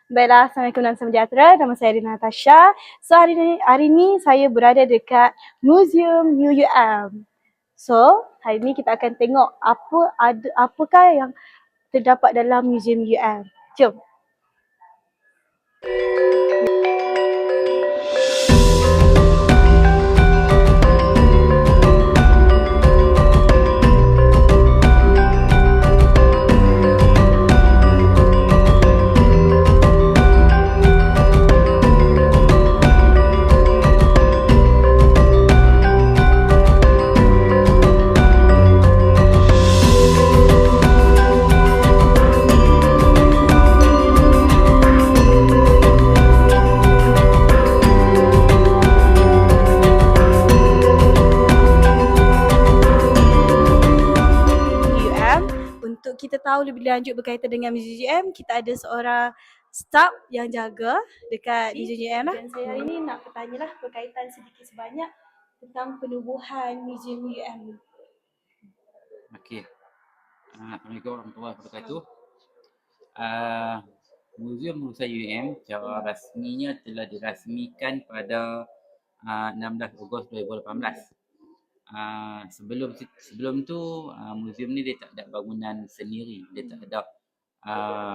Baiklah, Assalamualaikum dan salam sejahtera. Nama saya Rina Natasha. So, hari ini saya berada dekat Museum UUM. So, hari ini kita akan tengok apakah yang terdapat dalam Museum UUM. Jom. Untuk kita tahu lebih lanjut berkaitan dengan Museum UM, kita ada seorang staff yang jaga dekat Museum UM lah. Dan saya hari ini nak bertanyalah berkaitan sedikit sebanyak tentang penubuhan Museum UM. Okey. Assalamualaikum warahmatullahi wabarakatuh. Museum Urusan UM secara rasminya telah dirasmikan pada 16 Ogos 2018. Sebelum tu museum ni dia tak ada bangunan sendiri, dia tak ada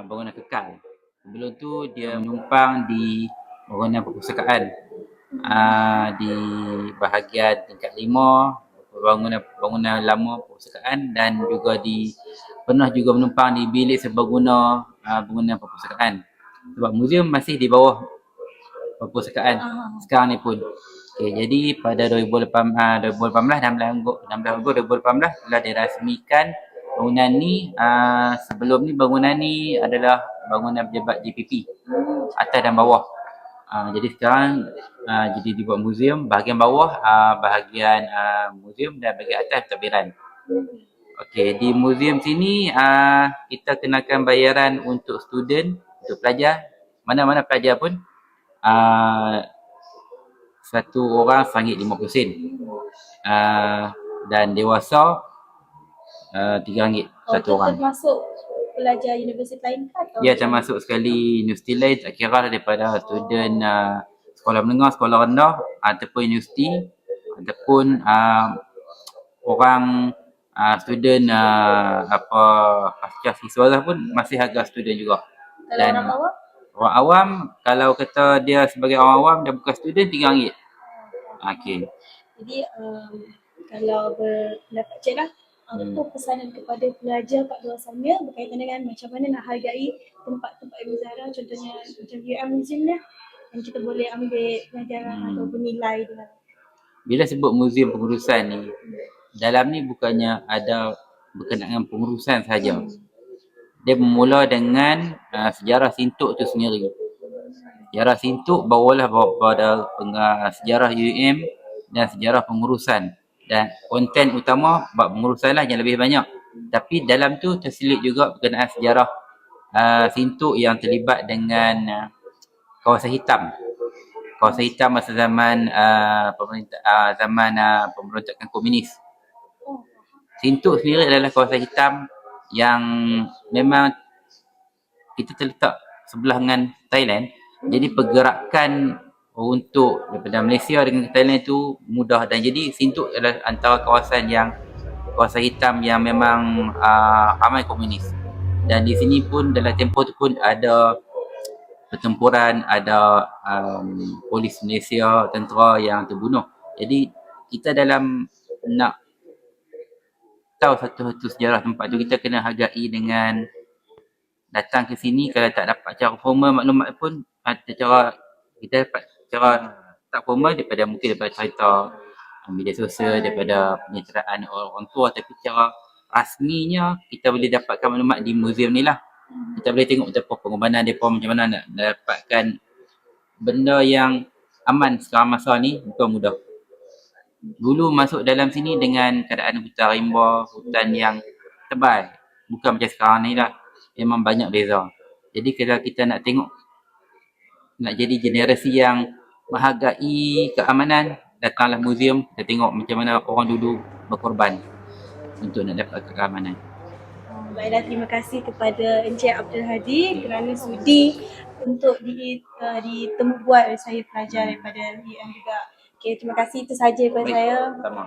bangunan kekal. Sebelum tu dia menumpang di bangunan perpustakaan di bahagian tingkat 5, bangunan lama perpustakaan, dan juga pernah juga menumpang di bilik serbaguna bangunan perpustakaan. Sebab museum masih di bawah perpustakaan sekarang ni pun. Okay, jadi pada 16 Ogos 2018 telah dirasmikan bangunan ni. Sebelum ni bangunan ni adalah bangunan pejabat JPP, atas dan bawah. Jadi sekarang jadi dibuat museum. Bahagian bawah bahagian museum dan bahagian atas pentadbiran. Okey, di museum sini kita kenakan bayaran untuk student, untuk pelajar, mana-mana pelajar pun. Satu orang RM1.50. Dan dewasa RM3 satu orang. Termasuk pelajar universiti lain kan? Ya, termasuk sekali universiti lain, tak kira daripada student sekolah menengah, sekolah rendah, ataupun universiti, ataupun orang student pasca siswa lah pun masih agak student juga. Kalau orang awam? Orang awam, kalau kata dia sebagai orang awam dan bukan student, RM3. Okey. Jadi kalau berpendapat Cik lah, apa pesanan kepada pelajar kat luar sana berkaitan dengan macam mana nak hargai tempat-tempat bersejarah, contohnya macam UM Museum lah, yang kita boleh ambil pelajaran atau bernilai dengan. Bila sebut museum pengurusan ni, dalam ni bukannya ada berkenaan dengan pengurusan sahaja. Dia bermula dengan sejarah Sintok tu sendiri. Sejarah Sintok bawalah pada sejarah UM dan sejarah pengurusan. Dan konten utama bab pengurusan lah yang lebih banyak. Tapi dalam tu terselit juga berkenaan sejarah Sintok yang terlibat dengan kawasan hitam. Kawasan hitam masa zaman pemberontakan komunis. Sintok sendiri adalah kawasan hitam yang memang kita terletak sebelah dengan Thailand. Jadi pergerakan untuk daripada Malaysia dengan Thailand itu mudah, dan jadi Sintok adalah antara kawasan hitam yang memang ramai komunis. Dan di sini pun dalam tempoh tu pun ada pertempuran, ada polis Malaysia, tentera yang terbunuh. Jadi kita dalam nak tahu satu-satu sejarah tempat tu, kita kena hargai dengan datang ke sini. Kalau tak dapat cara formal maklumat pun, kita dapat cara tak formal mungkin daripada cerita media sosial, daripada penyertaan orang tua. Tapi cara rasminya kita boleh dapatkan maklumat di museum ni lah. Kita boleh tengok betapa pengorbanan mereka, macam mana nak dapatkan benda yang aman sekarang masa ni bukan mudah. Dulu masuk dalam sini dengan keadaan hutan rimba, hutan yang tebal, bukan macam sekarang ni lah. Memang banyak beza. Jadi kalau kita nak tengok, nak jadi generasi yang menghargai keamanan, datanglah museum, kita tengok macam mana orang dulu berkorban untuk nak dapat keamanan. Baiklah, terima kasih kepada Encik Abdul Hadi kerana sudi untuk ditemu buat oleh saya pelajar daripada UM juga. Okay, terima kasih, itu saja daripada Baik, saya. sama.